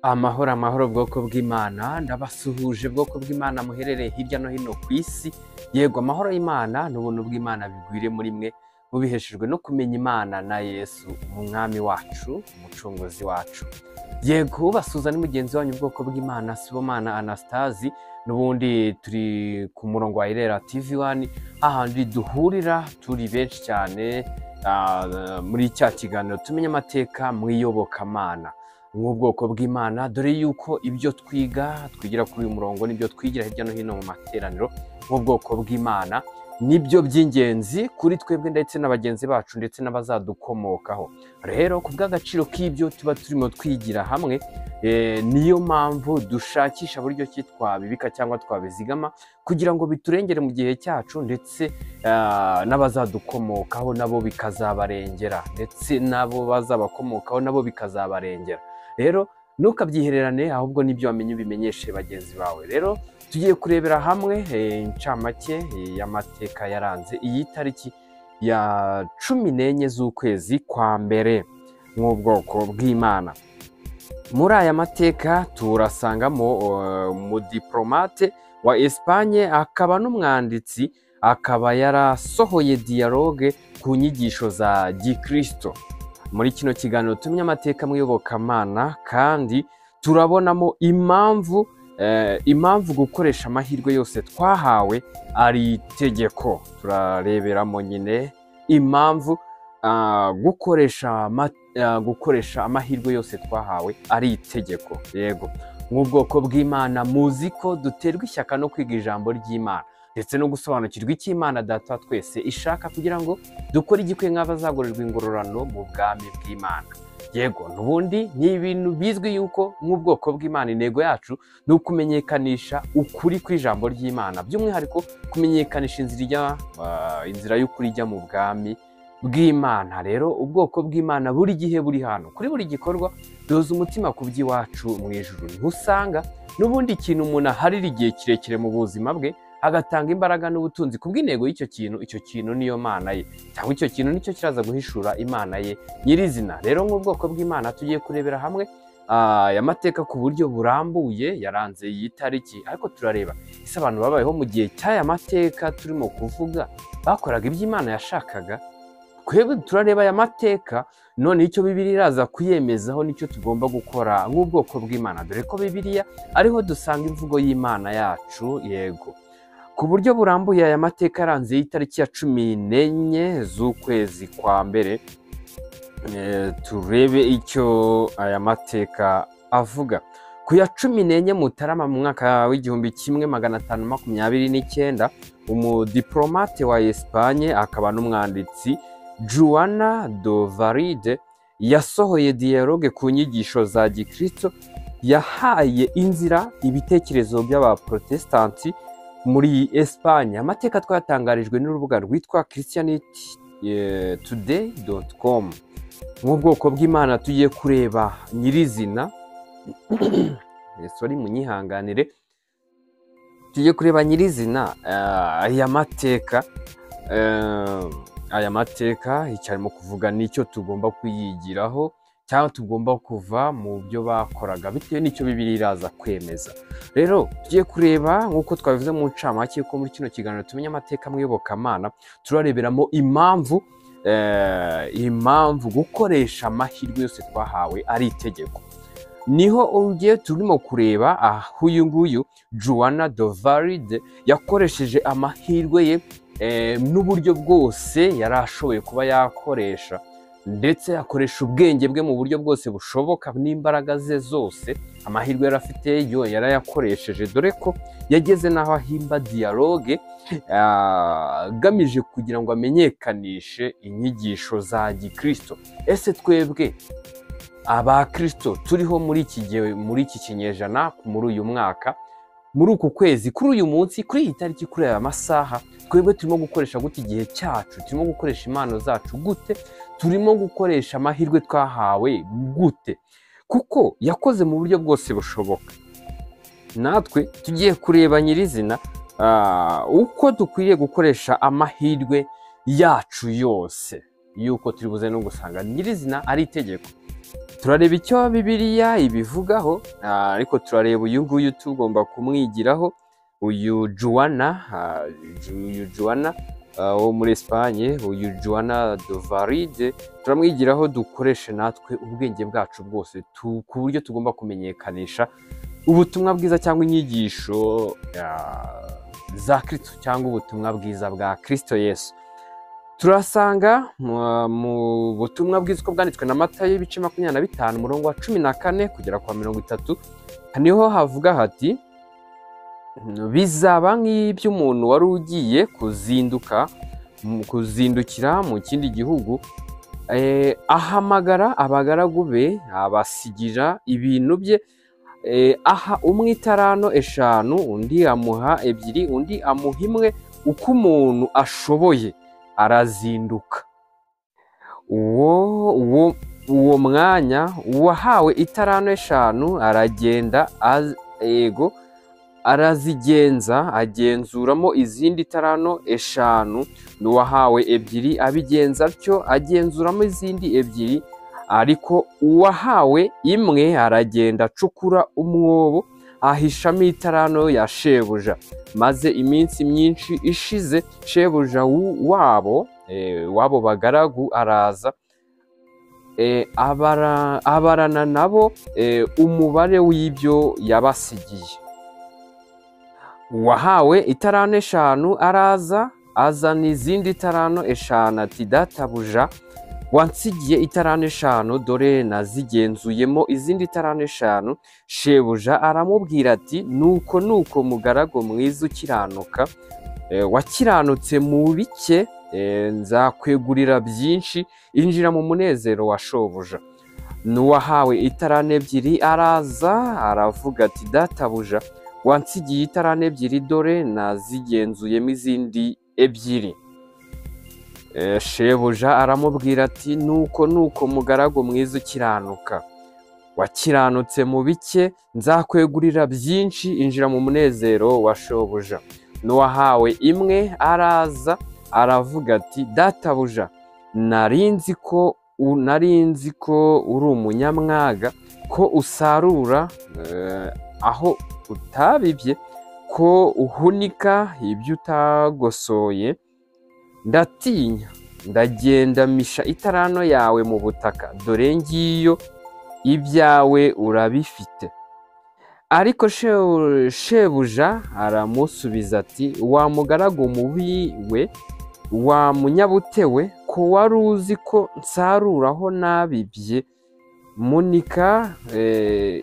Amahoro amahoro bwoko bw'Imana, ndabasuhuje bwoko bw'Imana muherereye hirya no hino ku isi. Yego, amahoro y'Imana n'ubuntu bw'Imana bigwire muri mwe, mubiheshejwe no kumenya Imana na Yesu umwami wacu, umucunguzi wacu. Yego, basuza ni mugenzi wanyu bwoko bw'Imana Sibomana Anastasi, n'ubundi turi ku murongo wa Irera TV1, ahandi duhurira turi benshi cyane muri cya kiganiro tumenye amateka mu iyobokamana nk'ubwoko bw'Imana, dore yuko ibyo twigira kuri uyu murongo n'ibyo twigira hirya no hino mu materaniro nk'ubwoko bw'Imana nibyo by'ingenzi kuri twebwe ndetse na bagenzi bacu ndetse n'abazadukomokaho. Rero ku bw'agaciro k'ibyo tuba turimo twigira hamwe, niyo mpamvu dushakisha buryo ki twabibika cyangwa twabizigama kugira ngo biturengere mu gihe cyacu, ndetse n'abazadukomokaho nabo bikazabarengera, ndetse nabo bazabakomokaho nabo bikazabarengera. Rero ntukabyihererane, ahubwo n'ibyo wamenye ubimenyeshe bagenzi bawe. Rero tugiye kurebera hamwe incamake y'amateka yaranze iyi tariki ya 14 z'ukwezi kwa mbere nk'ubwoko bw'Imana. Muri aya mateka turasangamo umudiplomate wa Espagne, akaba n'umwanditsi, akaba yarasohoye dialogue ku nyigisho za Gikristo. Muri kino kiganiro tumenya amateka mu iyobokamana, kandi turabonamo impamvu gukoresha amahirwe yose twahawe ari itegeko. Turareberamo nyine impamvu gukoresha amahirwe yose twahawe ari itegeko. Yego, nk'ubwoko bw'Imana muzi ko duterwa ishyaka no kwiga ijambo ry'Imana ndetse no gusobanukirwa icyo Imana Data twese ishaka, kugira ngo dukore igikwiye nk'abazagorerwa ingororano mu bwami bw'Imana. Yego, n'ubundi ni ibintu bizwi yuko nk'ubwoko bw'Imana intego yacu ni ukumenyekanisha ukuri kw'ijambo ry'Imana, by'umwihariko kumenyekanisha inzira y'ukuri ijya mu bwami bw'Imana. Rero ubwoko bw'Imana buri gihe buri hano kuri buri gikorwa doza umutima ku by'iwacu mu ijuru. Ntusanga n'ubundi ikintu umuntu aharira igihe kirekire mu buzima bwe, agatanga imbaraga n'ubutunzi ku bw'intego y'icyo kintu, icyo kintu niyo mana ye, cyangwa icyo kintu nicyo kiraza guhishura Imana ye nyirizina. Rero nk'ubwoko bw'Imana tugiye kurebera hamwe aya mateka ku buryo burambuye yaranze iyi tariki, ariko turareba ese abantu babayeho mu gihe cy'aya mateka turimo kuvuga bakoraga ibyo Imana yashakaga. Twebwe turareba aya mateka, none icyo Bibiliya iraza kuyemezaho nicyo tugomba gukora nk'ubwoko bw'Imana, dore ko Bibiliya ariho dusanga imvugo y'Imana yacu. Yego, ku buryo burambuye aya mateka yaranze itariki ya 14 z'ukwezi kwa mbere. Turebe icyo aya mateka avuga. Ku ya 14 Mutarama mu mwaka w'1529, umudiplomate wa Espagne akaba n'umwanditsi Juana do Varide yasohoye dialogue ku nyigisho za Gikristo, yahaye inzira ibitekerezo by'abaprotestanti muri Espagne. Amateka twatangarijwe n'urubuga rwitwa christianitytoday.com. Nk'ubwoko bw'Imana tugiye kureba nyirizina munyihanganire, tugiye kureba nyirizina aya mateka icyarimo kuvuga n'icyo tugomba kuyigiraho, cyangwa tugomba kuva mu byo bakoraga bitewe n'icyo Bibiliya iraza kwemeza. Rero tugiye kureba nk'uko twabivuze mu ncamake ko muri kino kiganiro tumenya amateka mu iyobokamana, turareberamo impamvu gukoresha amahirwe yose twahawe ari itegeko. Niho ugiye turimo kureba aho uyu nguyu Juana do Varide yakoresheje amahirwe ye n'uburyo bwose yari ashoboye kuba yakoresha, ndetse akoresha ubwenge bwe mu buryo bwose bushoboka n'imbaraga ze zose. Amahirwe yari afite yo yarayakoresheje, dore ko yageze n'aho ahimba dialogue agamije kugira ngo amenyekanishe inyigisho za Gikristo. Ese twebwe abakristo turiho muri iki kinyejana, muri uyu mwaka, muri uku kwezi, kuri uyu munsi, kuri iyi tariki, kuri aya masaha, twebwe turimo gukoresha gute igihe cyacu? Turimo gukoresha impano zacu gute? Turimo gukoresha amahirwe twahawe gute? Kuko yakoze mu buryo bwose bushoboka. Natwe tugiye kureba nyirizina uko dukwiriye gukoresha amahirwe yacu yose, yuko turi buze no gusanga nyirizina ari itegeko. turareba icyo Bibiliya ibivugaho, ariko turareba uyu nguyu tugomba kumwigiraho, uyu Juana wo muri Espagne, uyu Juana de Valide, turamwigiraho dukoreshe natwe ubwenge bwacu bwose ku buryo tugomba kumenyekanisha ubutumwa bwiza cyangwa inyigisho za Kristo cyangwa ubutumwa bwiza bwa Kristo Yesu. Turasanga mu butumwa bwiza uko bwanditswe na Matayo ibice 25 umurongo wa 14 kugera kwa 30, niho havuga hati bizaba nk'iby'umuntu wari ugiye kuzindukira mu kindi gihugu, ahamagara abagaragu be abasigira ibintu bye, aha umwe itarano 5, undi amuha 2, undi amuha 1, uko umuntu ashoboye arazinduka. Uwo mwanya uwahawe itarano 5 aragenda arazigenza, agenzuramo izindi tarano 5, n'uwahawe 2 abigenza atyo agenzuramo izindi 2, ariko uwahawe 1 aragenda acukura umwobo ahishamo itarano ya shebuja. Maze iminsi myinshi ishize, shebuja wabo bagaragu araza, abarana nabo umubare w'ibyo yabasigiye. Uwahawe itarano 5 araza azana izindi tarano 5, ati databuja wansigiye itarano 5, dore nazigenzuyemo izindi tarano 5. Shebuja aramubwira ati nuko mugaragu mwiza ukiranuka, wakiranutse mu bike, nzakwegurira byinshi, injira mu munezero wa shobuja. N'uwahawe itarano 2 araza aravuga ati databuja wansigiye itarano 2, dore nazigenzuyemo izindi 2. Shebuja aramubwira ati nuko mugaragu mwiza ukiranuka, wakiranutse mu bike, nzakwegurira byinshi, injira mu munezero wa shobuja. N'uwahawe 1 araza aravuga ati databuja narinzi ko uri umunyamwaga, ko usarura aho utabibye, ko uhunika ibyo utagosoye. Ndatinya, ndagenda misha itarano yawe mu butaka, dore ngiyo ibyawe urabifite. Ariko shebuja aramusubiza ati wa mugaragu mubi we, wa munyabute we, ko wari uzi ko nsaruraho nabibye, munika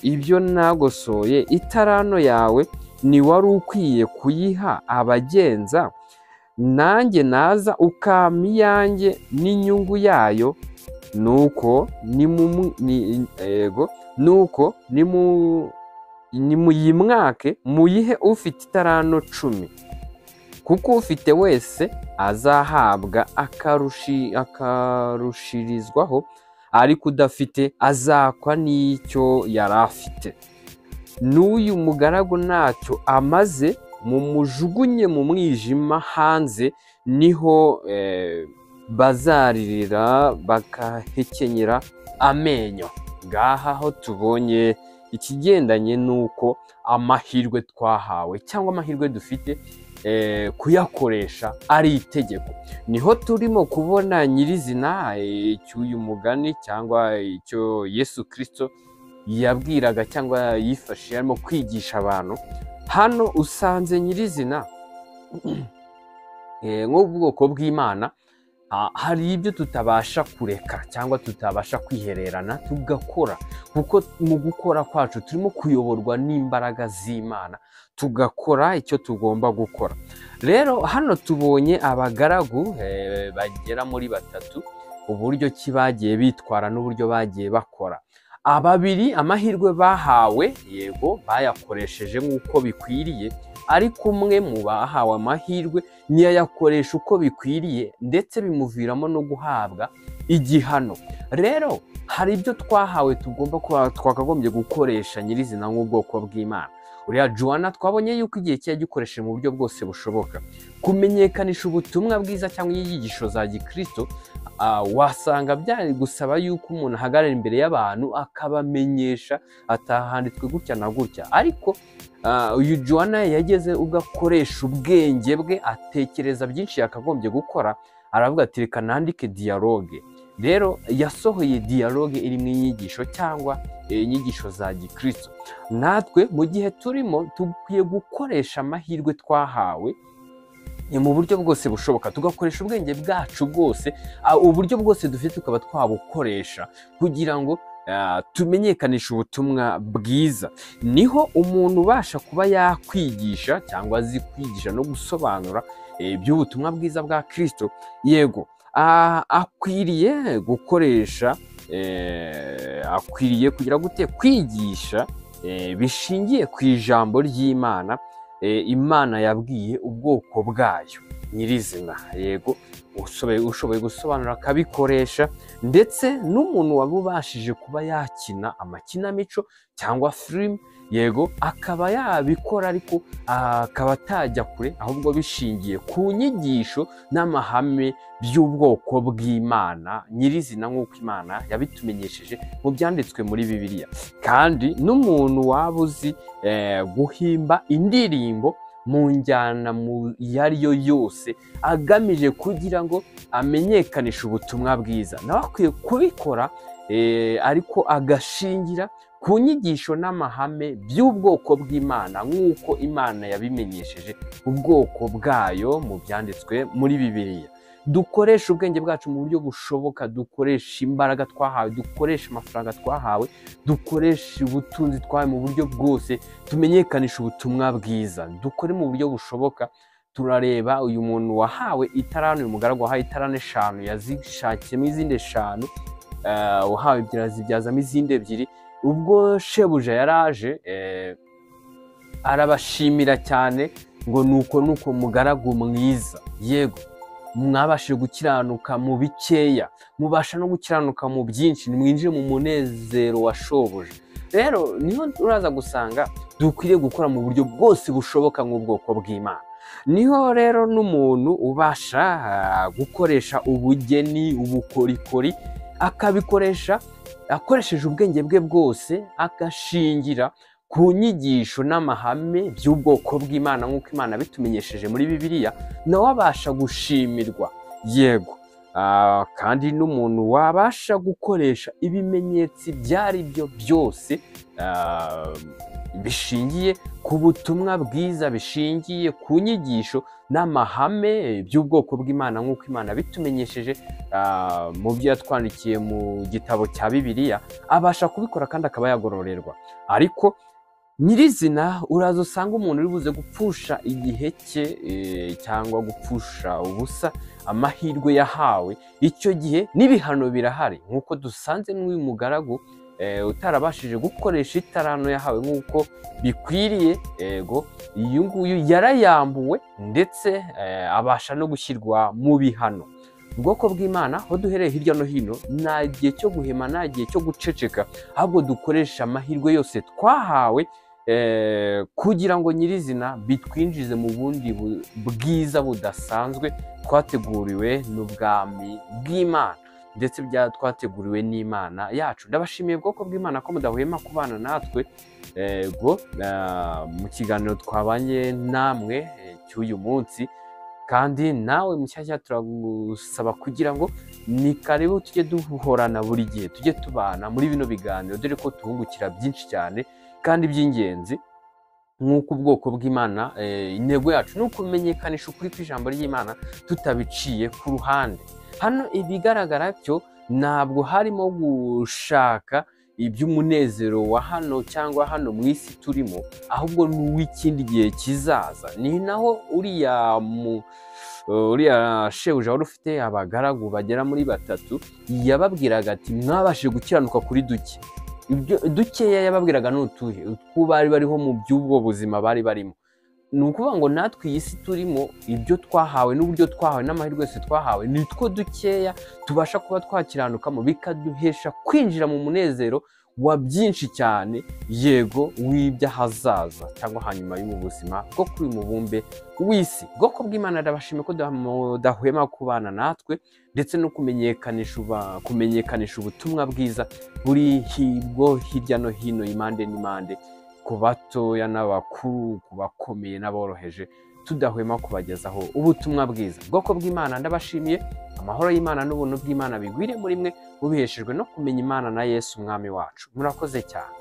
ibyo nagosoye. Itarano yawe ni wari ukwiye kuyiha abagenza, nanjye naza ukama iyanjye n'inyungu yayo. Nuko nimuyimwake, muyihe ufite itarano 10, kuko ufite wese azahabwa akarushirizwaho, ariko udafite azakwa n'icyo yari afite. N'uyu mugaragu ntacyo amaze, mumujugunye mu mwijima hanze, niho bazaririra bakahekenyera amenyo. Ngaha ho tubonye ikigendanye n'uko amahirwe twahawe cyangwa amahirwe dufite kuyakoresha ari itegeko. Niho turimo kubona nyirizina cy'uyu mugani cyangwa icyo Yesu Kristo yabwiraga cyangwa yifashishije arimo kwigisha abantu. Hano usanze nyirizina nk'ubwoko bw'Imana, hari ibyo tutabasha kureka cyangwa tutabasha kwihererana tugakora, kuko mu gukora kwacu turimo kuyoborwa n'imbaraga z'Imana, tugakora icyo tugomba gukora. Rero hano tubonye abagaragu bagera muri 3, uburyo ki bagiye bitwara n'uburyo bagiye bakora. Ababiri amahirwe bahawe, yego bayakoresheje nk'uko bikwiriye, ariko umwe mu bahawe amahirwe ntiyayakoresha uko bikwiriye, ndetse bimuviramo no guhabwa igihano. Rero hari ibyo twahawe tugomba twakagombye gukoresha nyirizina nk'ubwoko bw'Imana. uriya Joana twabonye yuko igihe cye yagikoresheje mu buryo bwose bushoboka kumenyekanisha ubutumwa bwiza cyangwa inyigisho za gikristo. Wasanga byari gusaba yuko umuntu ahagarara imbere y'abantu akabamenyesha atahanditswe gutya na gutya, ariko uyu Joana yageze ubwo akoresha ubwenge bwe, atekereza byinshi yakagombye gukora, aravuga ati reka nandike dialogue. Rero yasohoye dialogue irimo inyigisho cyangwa inyigisho za gikristo. Natwe mu gihe turimo dukwiye gukoresha amahirwe twahawe mu buryo bwose bushoboka, tugakoresha ubwenge bwacu bwose, uburyo bwose dufite tukaba twabukoresha kugira ngo tumenyekanisha ubutumwa bwiza. Niho umuntu ubasha kuba yakwigisha cyangwa azi kwigisha no gusobanura iby'ubutumwa bwiza bwa Kristo. Yego, akwiriye gukoresha, akwiriye kugira gute kwigisha bishingiye ku ijambo ry'Imana, Imana yabwiye ubwoko bwayo nyirizina. Yego, ushoboye gusobanura akabikoresha, ndetse n'umuntu wabubashije kuba yakina amakinamico cyangwa film, yego, akaba yabikora, ariko akaba atajya kure, ahubwo bishingiye ku nyigisho n'amahame by'ubwoko bw'Imana nyirizina, nk'uko Imana yabitumenyesheje mu byanditswe muri Bibiliya. Kandi n'umuntu waba uzi guhimba indirimbo mu njyana iyo ari yo yose agamije kugira ngo amenyekanishe ubutumwa bwiza, nawe akwiye kubikora, ariko agashingira ku nyigisho n'amahame by'ubwoko bw'Imana nk'uko Imana yabimenyesheje ubwoko bwayo mu byanditswe muri Bibiliya. Dukoresha ubwenge bwacu mu buryo bushoboka, dukoresha imbaraga twahawe, dukoresha amafaranga twahawe, dukoresha ubutunzi twahawe mu buryo bwose, tumenyekanisha ubutumwa bwiza, dukore mu buryo bushoboka. Turareba uyu muntu wahawe itarano, uyu mugaragu wahawe itarano 5 yazishakiyemo izindi 5, uhawe ebyiri azibyazamo izindi 2. Ubwo shebuja yaraje arabashimira cyane ngo nuko mugaragu mwiza, yego, mwabashije gukiranuka mu bikeya, mubasha no gukiranuka mu byinshi, nimwinjire mu munezero wa shobuja. Rero niho uraza gusanga dukwiriye gukora mu buryo bwose bushoboka nk'ubwoko bw'Imana. Niho rero n'umuntu ubasha gukoresha ubugeni, ubukorikori, akabikoresha akoresheje ubwenge bwe bwose, agashingira ku nyigisho n'amahame by'ubwoko bw'Imana nk'uko Imana bitumenyesheje muri Bibiliya, nawe abasha gushimirwa. Yego, kandi n'umuntu wabasha gukoresha ibimenyetso byari byo byose bishingiye ku butumwa bwiza, bishingiye ku nyigisho n'amahame by'ubwoko bw'Imana nk'uko Imana bitumenyesheje mu byo yatwandikiye mu gitabo cya Bibiliya, abasha kubikora kandi akaba yagororerwa. Ariko nyirizina uraza usanga umuntu uri buze gupfusha igihe cye cyangwa gupfusha ubusa amahirwe yahawe, icyo gihe n'ibihano birahari, nk'uko dusanze n'uyu mugaragu utarabashije gukoresha itarano yahawe nk'uko bikwiriye. Yego, uyu nguyu yarayambuwe ndetse abasha no gushyirwa mu bihano. Ubwoko bw'Imana aho duhereye hirya no hino, nta gihe cyo guhema, nta gihe cyo guceceka, ahubwo dukoresha amahirwe yose twahawe kugira ngo nyirizina bitwinjize mu bundi bwiza budasanzwe twateguriwe n'ubwami bw'Imana, ndetse twateguriwe n'Imana yacu. Ndabashimiye ubwoko bw'Imana ko mudahwema kubana natwe mu kiganiro twabanye namwe cy'uyu munsi. Kandi nawe mushyashya turagusaba kugira ngo ni karibu tujye duhorana buri gihe, tujye tubana muri bino biganiro, dore ko tuhungukira byinshi cyane kandi by'ingenzi nk'uko ubwoko bw'Imana. Intego yacu ni ukumenyekanisha ukuri kw'ijambo ry'Imana tutabiciye ku ruhande. Hano ibigaragara cyo ntabwo harimo gushaka iby'umunezero wa hano cyangwa hano mu isi turimo, ahubwo n'uw'ikindi gihe kizaza. Ni naho uriya shebuja wari ufite abagaragu bagera muri 3 yababwiraga ati mwabashije gukiranuka kuri duke. Dukeya yababwiraga n'utuhe utwo bari bariho mu by'ubwo buzima bari barimo. Ni ukuvuga ngo natwe iyi si turimo, ibyo twahawe n'uburyo twahawe n'amahirwe yose twahawe, nitwo dukeya tubasha kuba twakiranukamo, bikaduhesha kwinjira mu munezero wa byinshi cyane, yego w'iby'ahazaza cyangwa hanyuma y'ubu buzima bwo kuri uyu mubumbe w'isi. Bwoko bw'Imana ndabashimiye ko mudahwema kubana natwe ndetse no kumenyekanisha ubutumwa bwiza buri hirya no hino, impande n'impande, ku batoya n'abakuru, ku bakomeye n'aboroheje, tudahwema kubagezaho ubutumwa bwiza. Bwoko bw'Imana ndabashimiye, amahoro y'Imana n'ubuntu bw'Imana bigwire muri mwe, mubiheshejwe no kumenya Imana na Yesu umwami wacu. Murakoze cyane.